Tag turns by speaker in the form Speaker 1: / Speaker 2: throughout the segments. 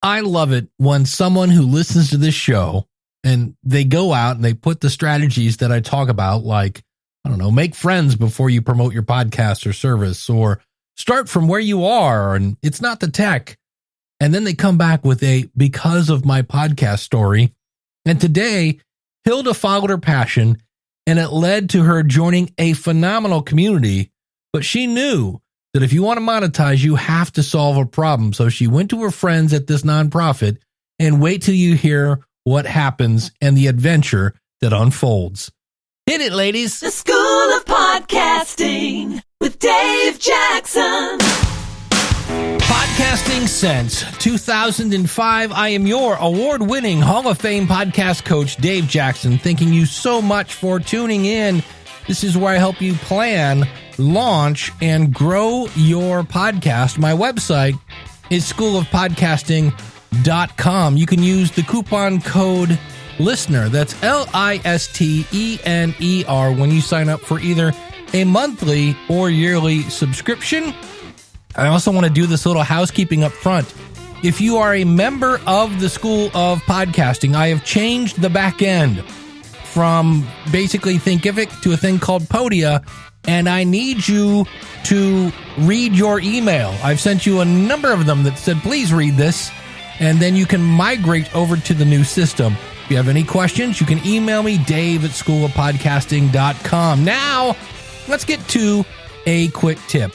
Speaker 1: I love it when someone who listens to this show and they go out and they put the strategies that I talk about, like, I don't know, make friends before you promote your podcast or service, or start from where you are and it's not the tech. And then they come back with a because of my podcast story. And today, Hilda followed her passion and it led to her joining a phenomenal community. But she knew that if you want to monetize, you have to solve a problem. So she went to her friends at this nonprofit, and wait till you hear what happens and the adventure that unfolds. Hit it, ladies.
Speaker 2: The School of Podcasting with Dave Jackson.
Speaker 1: Podcasting since 2005. I am your award-winning Hall of Fame podcast coach, Dave Jackson. Thanking you so much for tuning in. This is where I help you plan, launch, and grow your podcast. My website is schoolofpodcasting.com. You can use the coupon code LISTENER. That's LISTENER when you sign up for either a monthly or yearly subscription. I also want to do this little housekeeping up front. If you are a member of the School of Podcasting, I have changed the back end from basically Thinkific to a thing called Podia, and I need you to read your email. I've sent you a number of them that said, please read this, and then you can migrate over to the new system. If you have any questions, you can email me, dave@schoolofpodcasting.com. Now, let's get to a quick tip.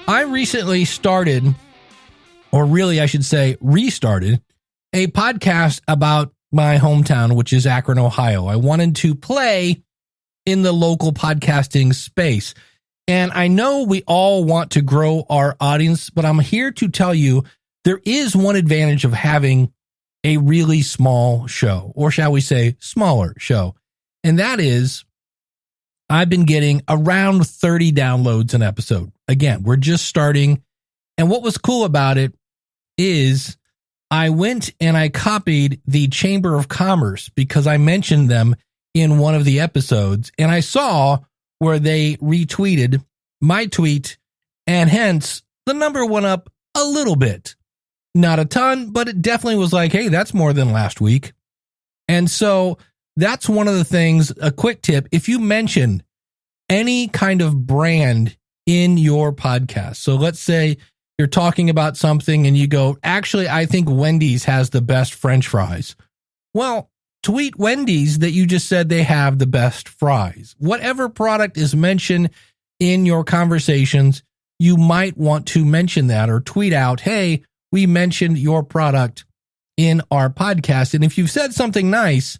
Speaker 1: I recently started, or really I should say restarted, a podcast about my hometown, which is Akron, Ohio. I wanted to play in the local podcasting space. And I know we all want to grow our audience, but I'm here to tell you there is one advantage of having a really small show, or shall we say smaller show. And that is I've been getting around 30 downloads an episode. Again, we're just starting. And what was cool about it is I went and I copied the Chamber of Commerce because I mentioned them in one of the episodes. And I saw where they retweeted my tweet, and hence the number went up a little bit. Not a ton, but it definitely was like, hey, that's more than last week. And so that's one of the things, a quick tip. If you mention any kind of brand in your podcast, so let's say you're talking about something and you go, actually, I think Wendy's has the best French fries. Well, tweet Wendy's that you just said they have the best fries. Whatever product is mentioned in your conversations, you might want to mention that or tweet out, hey, we mentioned your product in our podcast. And if you've said something nice,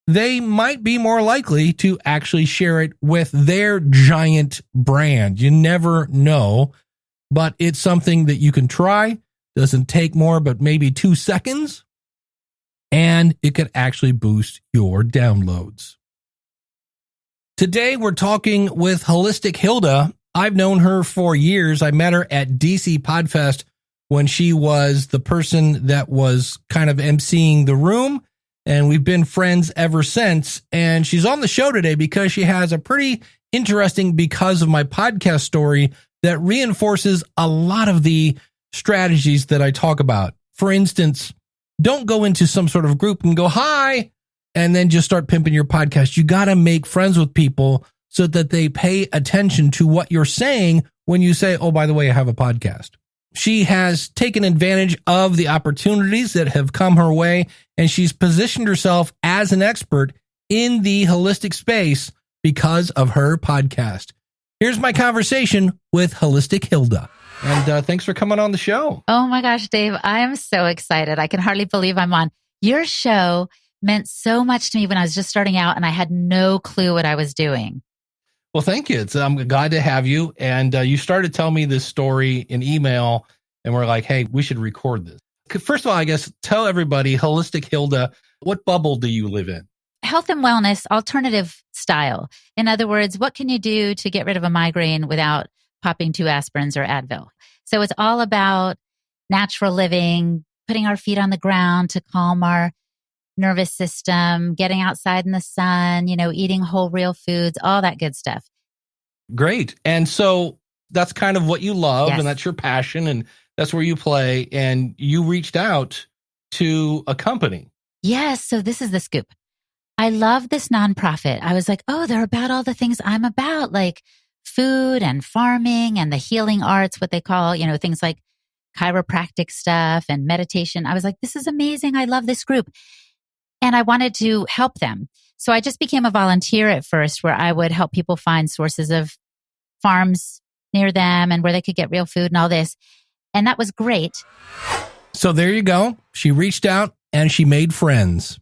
Speaker 1: they might be more likely to actually share it with their giant brand. You never know, but it's something that you can try. Doesn't take more, but maybe 2 seconds. And it could actually boost your downloads. Today, we're talking with Holistic Hilda. I've known her for years. I met her at DC Podfest when she was the person that was kind of emceeing the room. And we've been friends ever since. And she's on the show today because she has a pretty interesting because of my podcast story that reinforces a lot of the strategies that I talk about. For instance, don't go into some sort of group and go, hi, and then just start pimping your podcast. You got to make friends with people so that they pay attention to what you're saying when you say, oh, by the way, I have a podcast. She has taken advantage of the opportunities that have come her way, and she's positioned herself as an expert in the holistic space because of her podcast. Here's my conversation with Holistic Hilda. And thanks for coming on the show.
Speaker 3: Oh my gosh, Dave, I am so excited. I can hardly believe I'm on. Your show meant so much to me when I was just starting out and I had no clue what I was doing.
Speaker 1: Well, thank you. I'm glad to have you. And you started telling me this story in email, and we're like, hey, we should record this. First of all, I guess, tell everybody, Holistic Hilda, what bubble do you live in?
Speaker 3: Health and wellness, alternative style. In other words, what can you do to get rid of a migraine without popping 2 aspirins or Advil? So it's all about natural living, putting our feet on the ground to calm our nervous system, getting outside in the sun, eating whole real foods, all that good stuff.
Speaker 1: Great. And so that's kind of what you love,
Speaker 3: Yes.
Speaker 1: and that's your passion, and that's where you play. And you reached out to a company.
Speaker 3: Yes. So this is the scoop. I love this nonprofit. I was like, oh, they're about all the things I'm about, like food and farming and the healing arts, what they call, things like chiropractic stuff and meditation. I was like, this is amazing. I love this group. And I wanted to help them. So I just became a volunteer at first, where I would help people find sources of farms near them and where they could get real food and all this. And that was great.
Speaker 1: So there you go. She reached out and she made friends.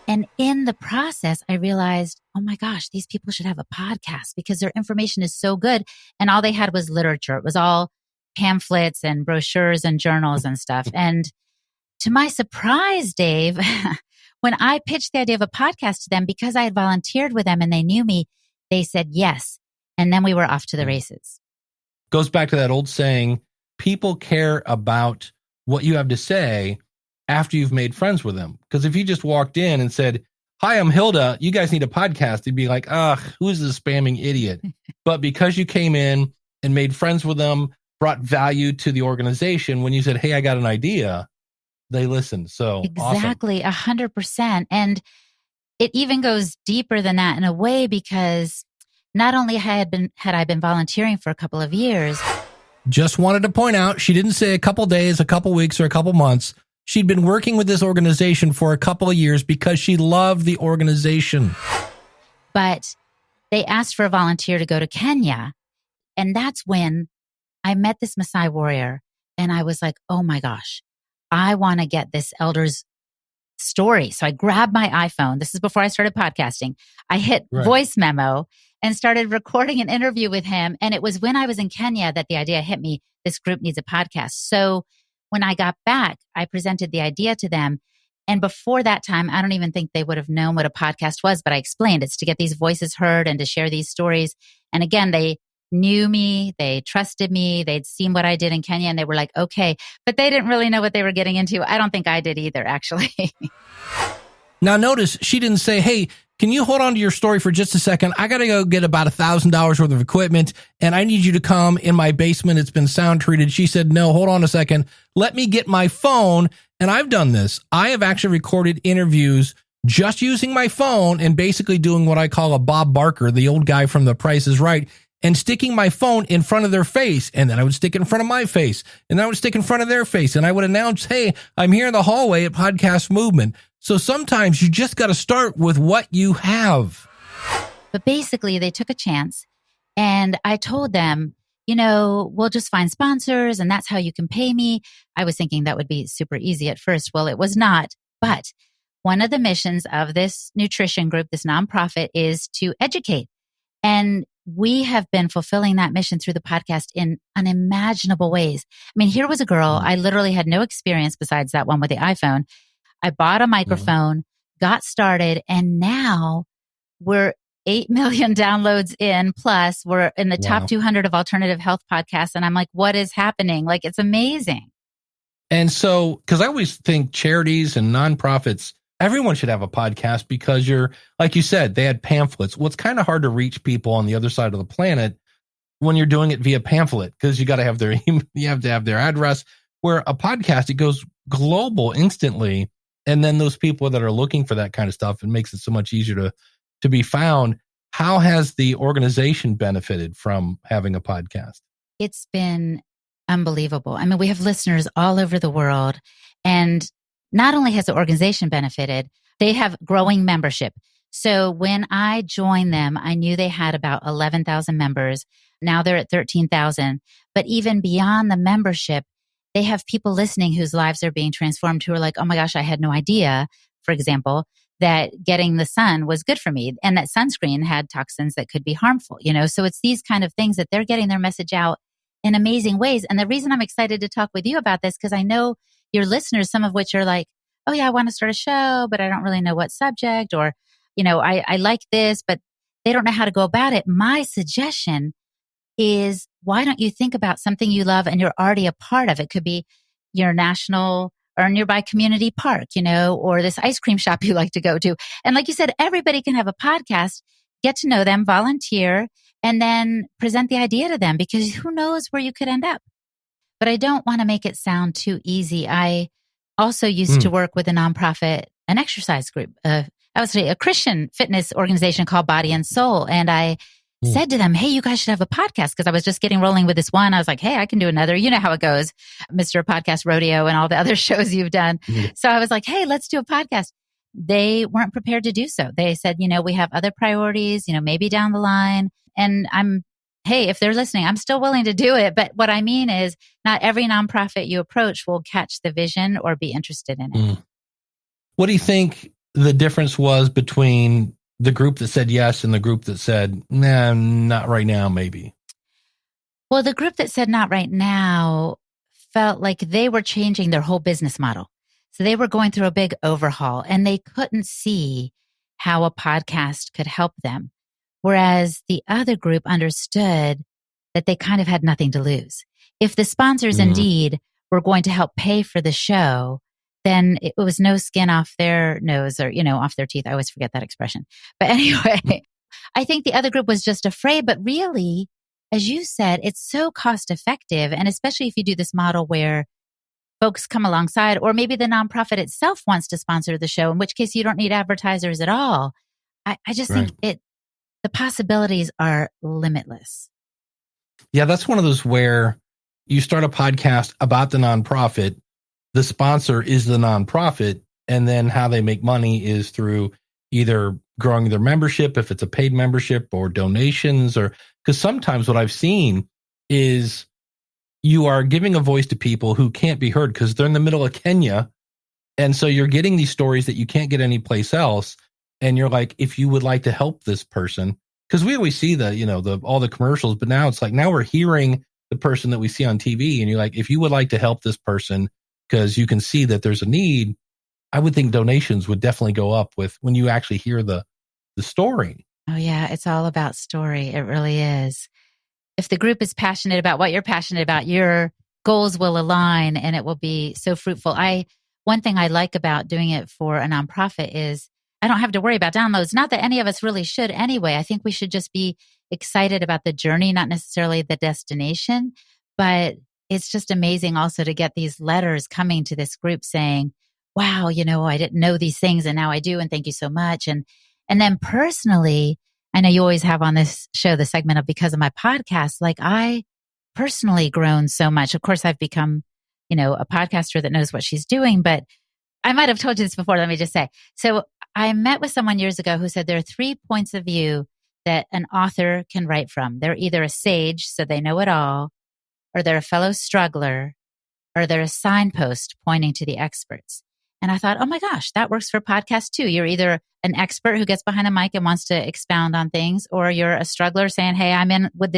Speaker 3: And in the process, I realized, oh my gosh, these people should have a podcast because their information is so good. And all they had was literature. It was all pamphlets and brochures and journals and stuff. And to my surprise, Dave, when I pitched the idea of a podcast to them, because I had volunteered with them and they knew me, they said yes. And then we were off to the races.
Speaker 1: Goes back to that old saying, people care about what you have to say after you've made friends with them. Because if you just walked in and said, hi, I'm Hilda, you guys need a podcast, they'd be like, who's this spamming idiot? But because you came in and made friends with them, brought value to the organization, when you said, hey, I got an idea, they listened. So
Speaker 3: exactly, 100%. And it even goes deeper than that in a way, because not only had I been volunteering for a couple of years.
Speaker 1: Just wanted to point out, she didn't say a couple days, a couple weeks, or a couple months. She'd been working with this organization for a couple of years because she loved the organization.
Speaker 3: But they asked for a volunteer to go to Kenya. And that's when I met this Maasai warrior. And I was like, oh my gosh, I want to get this elder's story. So I grabbed my iPhone. This is before I started podcasting. I hit voice memo and started recording an interview with him. And it was when I was in Kenya that the idea hit me, this group needs a podcast. So when I got back, I presented the idea to them. And before that time, I don't even think they would have known what a podcast was, but I explained it's to get these voices heard and to share these stories. And again, they knew me, they trusted me, they'd seen what I did in Kenya, and they were like, okay, but they didn't really know what they were getting into. I don't think I did either, actually.
Speaker 1: Now notice, she didn't say, hey, can you hold on to your story for just a second? I got to go get about $1,000 worth of equipment and I need you to come in my basement. It's been sound treated. She said, no, hold on a second. Let me get my phone. And I've done this. I have actually recorded interviews just using my phone and basically doing what I call a Bob Barker, the old guy from The Price is Right, and sticking my phone in front of their face. And then I would stick it in front of my face. And then I would stick in front of their face. And I would announce, hey, I'm here in the hallway at Podcast Movement. So sometimes you just got to start with what you have.
Speaker 3: But basically, they took a chance. And I told them, we'll just find sponsors and that's how you can pay me. I was thinking that would be super easy at first. Well, it was not. But one of the missions of this nutrition group, this nonprofit, is to educate. And we have been fulfilling that mission through the podcast in unimaginable ways. I mean, here was a girl, I literally had no experience besides that one with the iPhone. I bought a microphone, got started, and now we're 8 million downloads in, plus we're in the top 200 of alternative health podcasts. And I'm like, what is happening? Like, it's amazing.
Speaker 1: And so, because I always think charities and nonprofits, everyone should have a podcast because like you said, they had pamphlets. Well, it's kind of hard to reach people on the other side of the planet when you're doing it via pamphlet, because you got to have you have to have their address. Where a podcast, it goes global instantly. And then those people that are looking for that kind of stuff, it makes it so much easier to be found. How has the organization benefited from having a podcast?
Speaker 3: It's been unbelievable. I mean, we have listeners all over the world. And not only has the organization benefited, they have growing membership. So when I joined them, I knew they had about 11,000 members. Now they're at 13,000. But even beyond the membership, they have people listening whose lives are being transformed, who are like, oh my gosh, I had no idea, for example, that getting the sun was good for me and that sunscreen had toxins that could be harmful, So it's these kind of things that they're getting their message out in amazing ways. And the reason I'm excited to talk with you about this, because I know your listeners, some of which are like, oh yeah, I want to start a show, but I don't really know what subject, or, I like this, but they don't know how to go about it. My suggestion is, why don't you think about something you love and you're already a part of? It could be your national or nearby community park, or this ice cream shop you like to go to. And like you said, everybody can have a podcast, get to know them, volunteer, and then present the idea to them, because who knows where you could end up. But I don't want to make it sound too easy. I also used to work with a nonprofit, an exercise group, I would say a Christian fitness organization called Body and Soul. And I said to them, hey, you guys should have a podcast, because I was just getting rolling with this one. I was like, hey, I can do another. You know how it goes, Mr. Podcast Rodeo and all the other shows you've done. So I was like, hey, let's do a podcast. They weren't prepared to do so. They said, we have other priorities, maybe down the line. And hey, if they're listening, I'm still willing to do it. But what I mean is not every nonprofit you approach will catch the vision or be interested in it.
Speaker 1: What do you think the difference was between the group that said yes and the group that said, nah, not right now, maybe?
Speaker 3: Well, the group that said not right now felt like they were changing their whole business model. So they were going through a big overhaul and they couldn't see how a podcast could help them. Whereas the other group understood that they kind of had nothing to lose. If the sponsors indeed were going to help pay for the show, then it was no skin off their nose or, off their teeth. I always forget that expression. But anyway, I think the other group was just afraid. But really, as you said, it's so cost effective. And especially if you do this model where folks come alongside, or maybe the nonprofit itself wants to sponsor the show, in which case you don't need advertisers at all. I just think the possibilities are limitless.
Speaker 1: Yeah, that's one of those where you start a podcast about the nonprofit. The sponsor is the nonprofit, and then how they make money is through either growing their membership, if it's a paid membership, or donations, or because sometimes what I've seen is you are giving a voice to people who can't be heard because they're in the middle of Kenya. And so you're getting these stories that you can't get anyplace else. And you're like, if you would like to help this person, because we always see all the commercials, but now it's like, now we're hearing the person that we see on TV. And you're like, if you would like to help this person, because you can see that there's a need, I would think donations would definitely go up with when you actually hear the story.
Speaker 3: Oh yeah. It's all about story. It really is. If the group is passionate about what you're passionate about, your goals will align and it will be so fruitful. One thing I like about doing it for a nonprofit is I don't have to worry about downloads. Not that any of us really should anyway. I think we should just be excited about the journey, not necessarily the destination. But it's just amazing also to get these letters coming to this group saying, wow, I didn't know these things and now I do. And thank you so much. And then personally, I know you always have on this show the segment of because of my podcast, like I personally grown so much. Of course, I've become, a podcaster that knows what she's doing, but I might have told you this before. Let me just say. So I met with someone years ago who said there are 3 points of view that an author can write from. They're either a sage, so they know it all, or they're a fellow struggler, or they're a signpost pointing to the experts. And I thought, oh my gosh, that works for podcasts too. You're either an expert who gets behind a mic and wants to expound on things, or you're a struggler saying, hey, I'm in with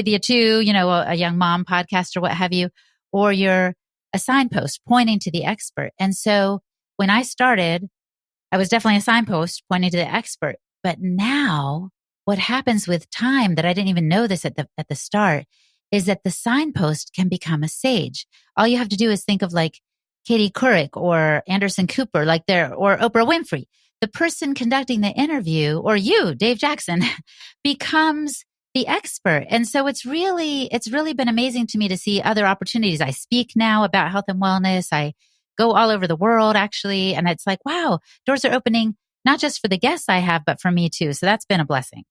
Speaker 3: you too, a young mom podcast or what have you, or you're a signpost pointing to the expert. And so when I started, I was definitely a signpost pointing to the expert. But now what happens with time that I didn't even know this at the start is that the signpost can become a sage. All you have to do is think of like Katie Couric or Anderson Cooper, or Oprah Winfrey. The person conducting the interview, or you, Dave Jackson, becomes the expert. And so it's really been amazing to me to see other opportunities. I speak now about health and wellness. I go all over the world actually. And it's like, wow, doors are opening, not just for the guests I have, but for me too. So that's been a blessing.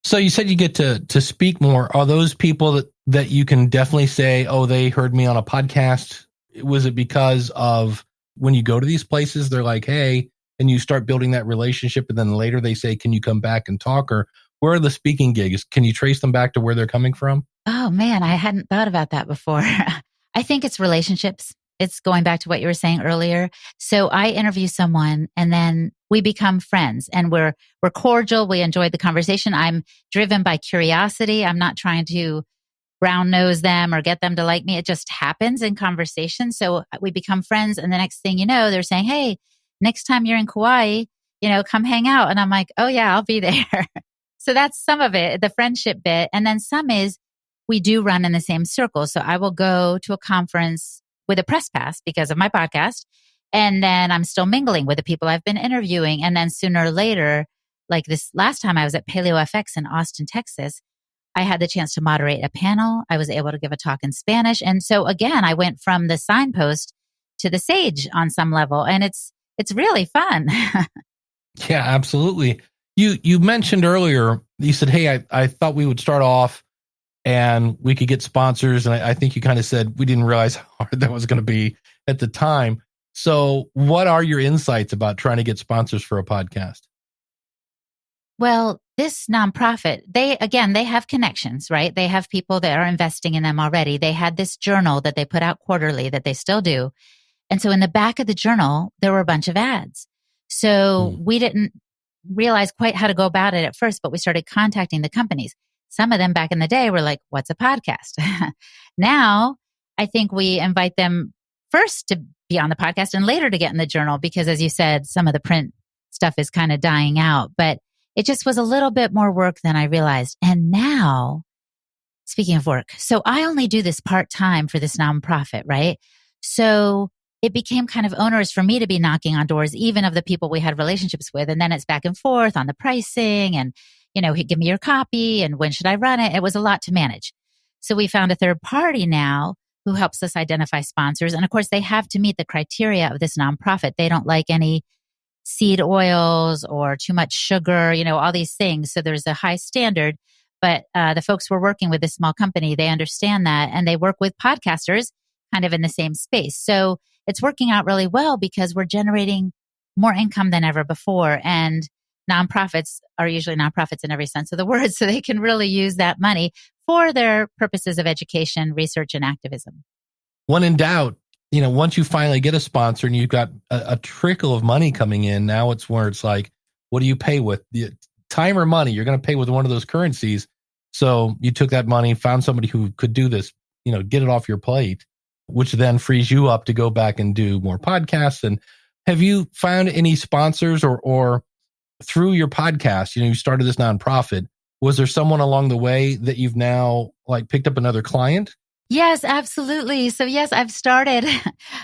Speaker 1: So you said you get to speak more. Are those people that you can definitely say, oh, they heard me on a podcast? Was it because of when you go to these places, they're like, hey, and you start building that relationship and then later they say, can you come back and talk? Or where are the speaking gigs? Can you trace them back to where they're coming from?
Speaker 3: Oh man, I hadn't thought about that before. I think it's relationships. It's going back to what you were saying earlier. So I interview someone and then we become friends and we're cordial. We enjoyed the conversation. I'm driven by curiosity. I'm not trying to brown nose them or get them to like me. It just happens in conversation. So we become friends. And the next thing you know, they're saying, hey, next time you're in Kauai, come hang out. And I'm like, oh yeah, I'll be there. So that's some of it, the friendship bit. And then some is we do run in the same circle. So I will go to a conference with a press pass because of my podcast. And then I'm still mingling with the people I've been interviewing. And then sooner or later, like this last time I was at Paleo FX in Austin, Texas, I had the chance to moderate a panel. I was able to give a talk in Spanish. And so again, I went from the signpost to the sage on some level. And it's really fun.
Speaker 1: Yeah, absolutely. You mentioned earlier, you said, hey, I thought we would start off and we could get sponsors. And I think you kind of said we didn't realize how hard that was going to be at the time. So what are your insights about trying to get sponsors for a podcast?
Speaker 3: Well, this nonprofit, they have connections, right? They have people that are investing in them already. They had this journal that they put out quarterly that they still do. And so in the back of the journal, there were a bunch of ads. So we didn't realize quite how to go about it at first, but we started contacting the companies. Some of them back in the day were like, what's a podcast? Now, I think we invite them first to be on the podcast and later to get in the journal because, as you said, some of the print stuff is kind of dying out. But it just was a little bit more work than I realized. And now, speaking of work, so I only do this part-time for this nonprofit, right? So it became kind of onerous for me to be knocking on doors, even of the people we had relationships with. And then it's back and forth on the pricing and, give me your copy and when should I run it? It was a lot to manage. So we found a third party now who helps us identify sponsors. And of course, they have to meet the criteria of this nonprofit. They don't like any seed oils or too much sugar, all these things. So there's a high standard. But the folks we're working with, this small company, they understand that and they work with podcasters kind of in the same space. So it's working out really well because we're generating more income than ever before. And nonprofits are usually nonprofits in every sense of the word. So they can really use that money for their purposes of education, research, and activism.
Speaker 1: When in doubt, once you finally get a sponsor and you've got a trickle of money coming in, now it's where it's like, what do you pay with? The time or money? You're going to pay with one of those currencies. So you took that money, found somebody who could do this, get it off your plate, which then frees you up to go back and do more podcasts. And have you found any sponsors or through your podcast, you started this nonprofit, was there someone along the way that you've now picked up another client?
Speaker 3: Yes, absolutely. So yes, I've started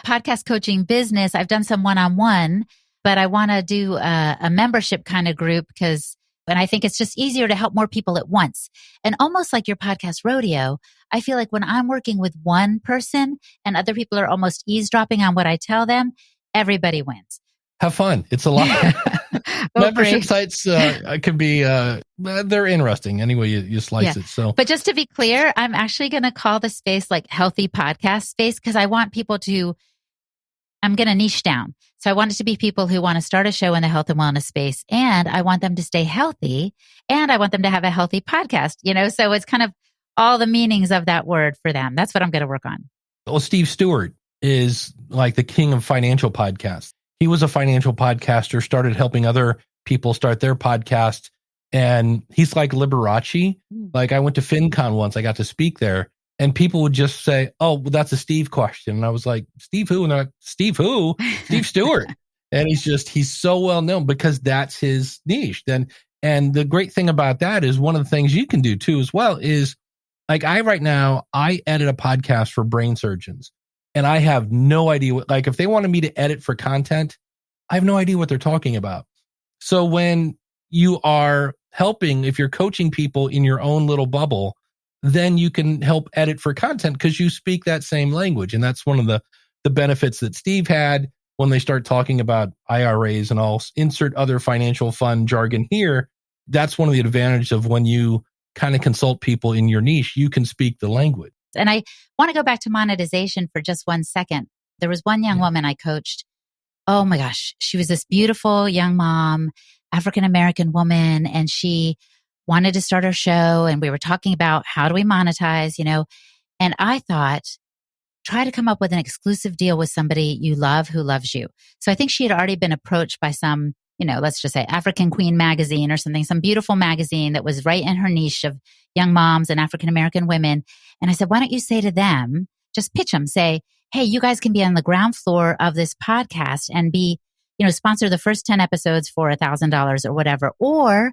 Speaker 3: podcast coaching business. I've done some one-on-one, but I want to do a membership kind of group and I think it's just easier to help more people at once. And almost like your podcast rodeo, I feel like when I'm working with one person and other people are almost eavesdropping on what I tell them, everybody wins.
Speaker 1: Have fun. It's a lot. Membership sites can be, they're interesting any way you slice it. So,
Speaker 3: but just to be clear, I'm actually going to call the space healthy podcast space because I want people I'm going to niche down. So I want it to be people who want to start a show in the health and wellness space, and I want them to stay healthy, and I want them to have a healthy podcast, so it's kind of all the meanings of that word for them. That's what I'm going to work on.
Speaker 1: Well, Steve Stewart is the king of financial podcasts. He was a financial podcaster, started helping other people start their podcast. And he's like Liberace. I went to FinCon once, I got to speak there. And people would just say, oh, well, that's a Steve question. And I was like, Steve who? And they're like, Steve who? Steve Stewart. And he's so well known because that's his niche. And the great thing about that is one of the things you can do too as well is right now, I edit a podcast for brain surgeons. And I have no idea if they wanted me to edit for content, I have no idea what they're talking about. So when you are helping, if you're coaching people in your own little bubble, then you can help edit for content because you speak that same language. And that's one of the benefits that Steve had when they start talking about IRAs and all, insert other financial fund jargon here. That's one of the advantages of when you kind of consult people in your niche, you can speak the language.
Speaker 3: And I want to go back to monetization for just 1 second. There was one young woman I coached. Oh my gosh. She was this beautiful young mom, African-American woman, and she wanted to start her show. And we were talking about how do we monetize, and I thought, try to come up with an exclusive deal with somebody you love who loves you. So I think she had already been approached by some, let's just say African Queen magazine or something, some beautiful magazine that was right in her niche of young moms and African-American women. And I said, why don't you say to them, just pitch them, say, hey, you guys can be on the ground floor of this podcast and be, sponsor the first 10 episodes for $1,000 or whatever, or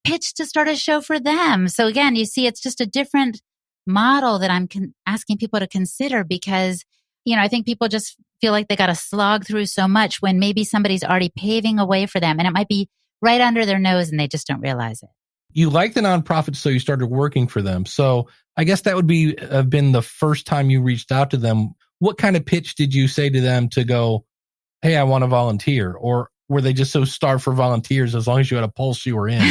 Speaker 3: pitch to start a show for them. So again, you see, it's just a different model that I'm asking people to consider because, I think people just feel like they got to slog through so much when maybe somebody's already paving a way for them and it might be right under their nose and they just don't realize it.
Speaker 1: You like the nonprofits, so you started working for them. So I guess that would have been the first time you reached out to them. what kind of pitch did you say to them to go, hey, I want to volunteer? Or were they just so starved for volunteers, as long as you had a pulse, you were in?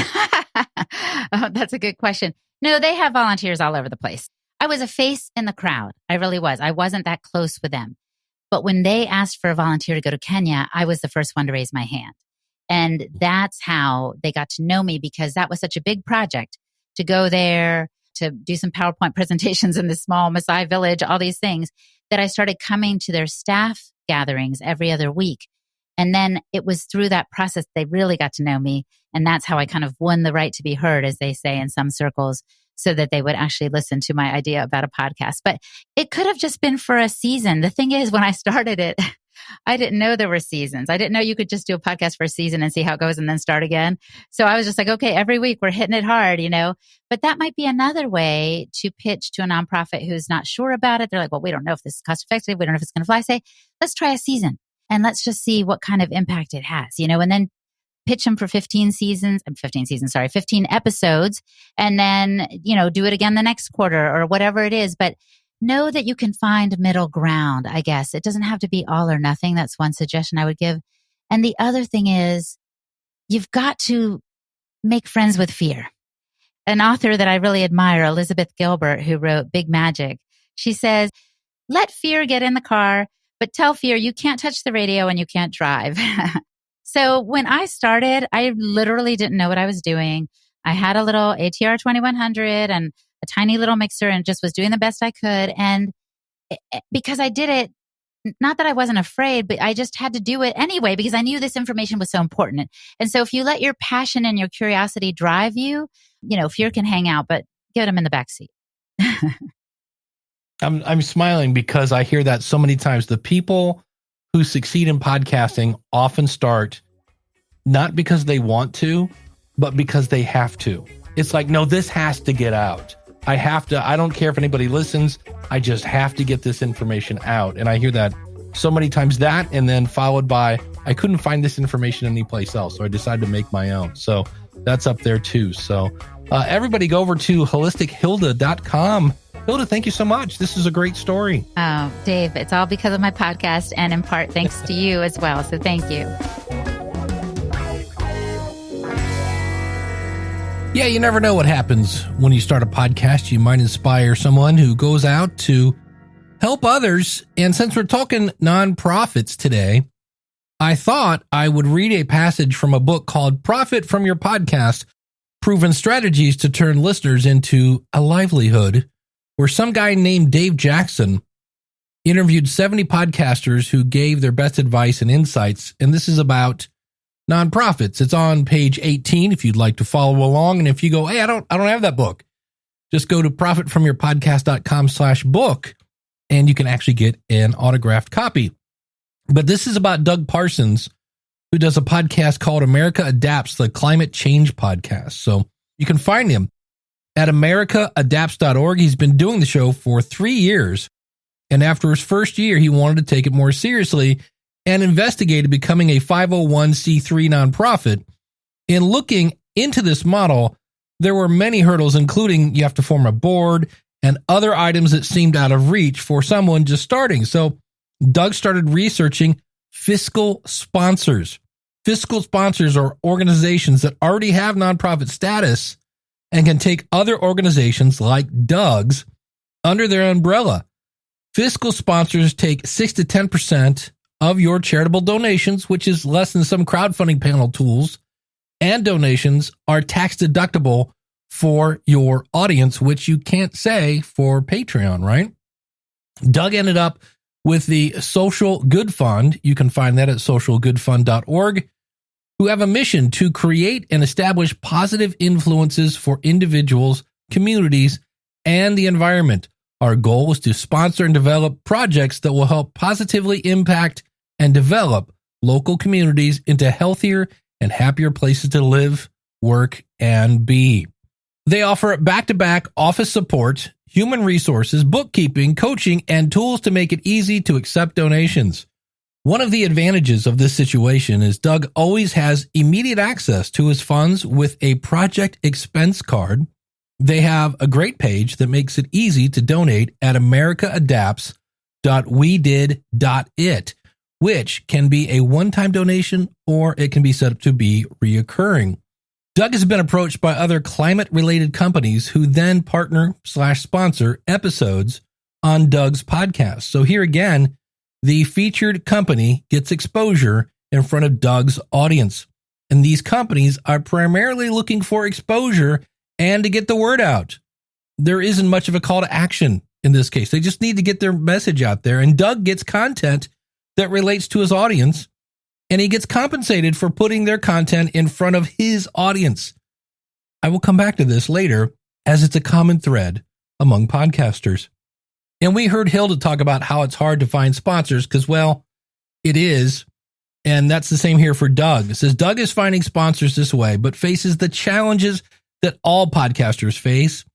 Speaker 3: Oh, that's a good question. No, they have volunteers all over the place. I was a face in the crowd. I really was. I wasn't that close with them. But when they asked for a volunteer to go to Kenya, I was the first one to raise my hand. And that's how they got to know me, because that was such a big project to go there, to do some PowerPoint presentations in this small Maasai village, all these things, that I started coming to their staff gatherings every other week. And then it was through that process they really got to know me. And that's how I kind of won the right to be heard, as they say in some circles, so that they would actually listen to my idea about a podcast. But it could have just been for a season. The thing is, when I started it, I didn't know there were seasons. I didn't know you could just do a podcast for a season and see how it goes and then start again. So I was just like, okay, every week we're hitting it hard, But that might be another way to pitch to a nonprofit who's not sure about it. They're like, well, we don't know if this is cost effective. We don't know if it's going to fly. Say, let's try a season and let's just see what kind of impact it has, and then pitch them for 15 episodes, and then, do it again the next quarter or whatever it is. But know that you can find middle ground, I guess. It doesn't have to be all or nothing. That's one suggestion I would give. And the other thing is, you've got to make friends with fear. An author that I really admire, Elizabeth Gilbert, who wrote Big Magic, she says, let fear get in the car, but tell fear you can't touch the radio and you can't drive. So when I started, I literally didn't know what I was doing. I had a little ATR 2100 and a tiny little mixer and just was doing the best I could. And because I did it, not that I wasn't afraid, but I just had to do it anyway because I knew this information was so important. And so if you let your passion and your curiosity drive you, fear can hang out, but get them in the backseat.
Speaker 1: I'm smiling because I hear that so many times. The people who succeed in podcasting often start not because they want to, but because they have to. It's like, no, this has to get out. I have to. I don't care if anybody listens. I just have to get this information out. And I hear that so many times, that, and then followed by, I couldn't find this information anyplace else, so I decided to make my own. So that's up there too. So everybody go over to holistichilda.com. Hilda, thank you so much. This is a great story.
Speaker 3: Oh, Dave, it's all because of my podcast and in part thanks to you as well. So thank you.
Speaker 1: Yeah, you never know what happens when you start a podcast. You might inspire someone who goes out to help others. And since we're talking nonprofits today, I thought I would read a passage from a book called Profit from Your Podcast, Proven Strategies to Turn Listeners into a Livelihood, where some guy named Dave Jackson interviewed 70 podcasters who gave their best advice and insights. And this is about nonprofits. It's on page 18 if you'd like to follow along. And if you go, hey, I don't have that book, just go to profitfromyourpodcast.com/book and you can actually get an autographed copy. But this is about Doug Parsons, who does a podcast called America Adapts, the Climate Change Podcast. So you can find him at americaadapts.org. He's been doing the show for 3 years. And after his first year, he wanted to take it more seriously and investigated becoming a 501c3 nonprofit. In looking into this model, there were many hurdles, including you have to form a board and other items that seemed out of reach for someone just starting. So Doug started researching fiscal sponsors. Fiscal sponsors are organizations that already have nonprofit status and can take other organizations like Doug's under their umbrella. Fiscal sponsors take 6 to 10% of your charitable donations, which is less than some crowdfunding panel tools, and donations are tax deductible for your audience, which you can't say for Patreon, right? Doug ended up with the Social Good Fund. You can find that at socialgoodfund.org, who have a mission to create and establish positive influences for individuals, communities, and the environment. Our goal is to sponsor and develop projects that will help positively impact and develop local communities into healthier and happier places to live, work, and be. They offer back-to-back office support, human resources, bookkeeping, coaching, and tools to make it easy to accept donations. One of the advantages of this situation is Doug always has immediate access to his funds with a project expense card. They have a great page that makes it easy to donate at americaadapts.org. support.wedid.it, which can be a one-time donation or it can be set up to be reoccurring. Doug has been approached by other climate-related companies who then partner/sponsor episodes on Doug's podcast. So here again, the featured company gets exposure in front of Doug's audience. And these companies are primarily looking for exposure and to get the word out. There isn't much of a call to action in this case. They just need to get their message out there. And Doug gets content that relates to his audience, and he gets compensated for putting their content in front of his audience. I will come back to this later, as it's a common thread among podcasters. And we heard Hilda talk about how it's hard to find sponsors because, well, it is. And that's the same here for Doug. It says Doug is finding sponsors this way, but faces the challenges that all podcasters face.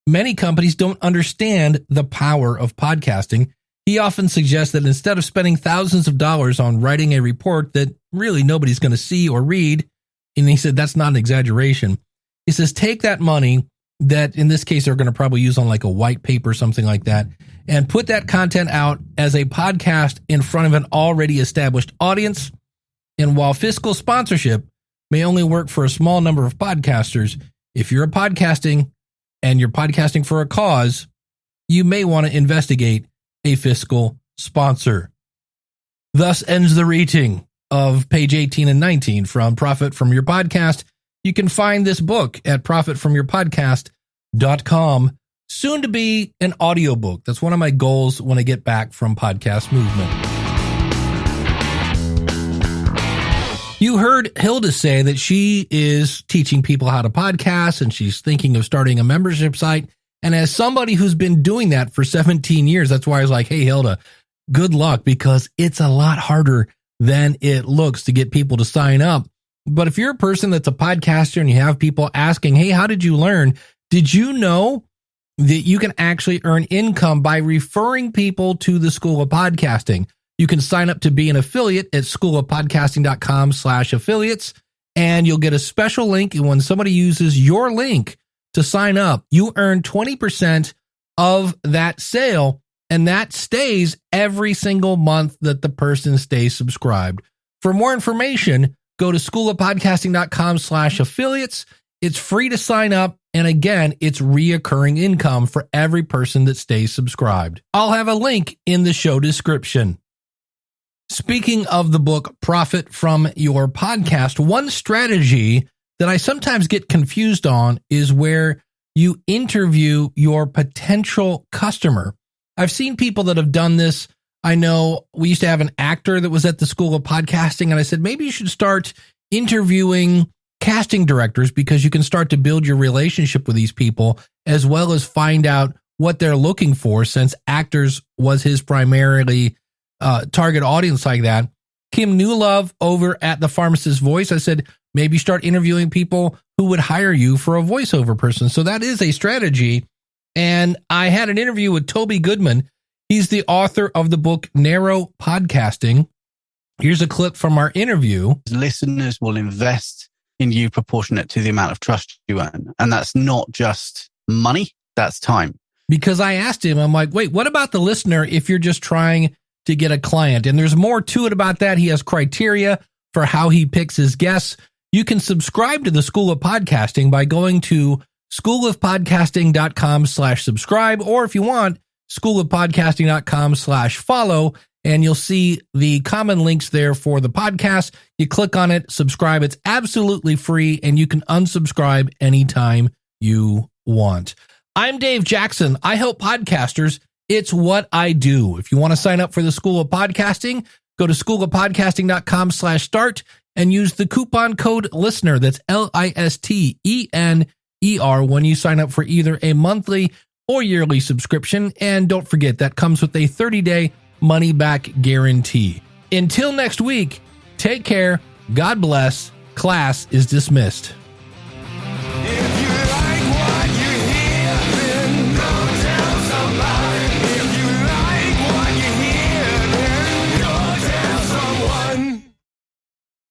Speaker 1: Many companies don't understand the power of podcasting. He often suggests that instead of spending thousands of dollars on writing a report that really nobody's going to see or read, and he said that's not an exaggeration, he says take that money that in this case they're going to probably use on like a white paper or something like that, and put that content out as a podcast in front of an already established audience. And while fiscal sponsorship may only work for a small number of podcasters, if you're podcasting and you're podcasting for a cause, you may want to investigate a fiscal sponsor. Thus ends the reading of page 18 and 19 from Profit From Your Podcast. You can find this book at profitfromyourpodcast.com. Soon to be an audiobook. That's one of my goals when I get back from Podcast Movement. You heard Hilda say that she is teaching people how to podcast and she's thinking of starting a membership site. And as somebody who's been doing that for 17 years, that's why I was like, hey, Hilda, good luck, because it's a lot harder than it looks to get people to sign up. But if you're a person that's a podcaster and you have people asking, hey, how did you learn? Did you know that you can actually earn income by referring people to the School of Podcasting? You can sign up to be an affiliate at schoolofpodcasting.com/affiliates, and you'll get a special link. And when somebody uses your link to sign up, you earn 20% of that sale, and that stays every single month that the person stays subscribed. For more information, go to schoolofpodcasting.com/affiliates. It's free to sign up. And again, it's reoccurring income for every person that stays subscribed. I'll have a link in the show description. Speaking of the book, Profit From Your Podcast, one strategy that I sometimes get confused on is where you interview your potential customer. I've seen people that have done this. I know we used to have an actor that was at the School of Podcasting, and I said, maybe you should start interviewing casting directors because you can start to build your relationship with these people as well as find out what they're looking for, since actors was his primarily target audience like that. Kim Newlove over at The Pharmacist's Voice, I said, maybe start interviewing people who would hire you for a voiceover person. So that is a strategy. And I had an interview with Toby Goodman. He's the author of the book Narrow Podcasting. Here's a clip from our interview.
Speaker 4: Listeners will invest in you proportionate to the amount of trust you earn. And that's not just money, that's time.
Speaker 1: Because I asked him, I'm like, wait, what about the listener if you're just trying to get a client? And there's more to it about that. He has criteria for how he picks his guests. You can subscribe to the School of Podcasting by going to schoolofpodcasting.com/subscribe, or if you want, schoolofpodcasting.com/follow, and you'll see the common links there for the podcast. You click on it, subscribe. It's absolutely free, and you can unsubscribe anytime you want. I'm Dave Jackson. I help podcasters. It's what I do. If you want to sign up for the School of Podcasting, go to schoolofpodcasting.com/start and use the coupon code LISTENER. That's LISTENER when you sign up for either a monthly or yearly subscription. And don't forget, that comes with a 30-day money-back guarantee. Until next week, take care. God bless. Class is dismissed.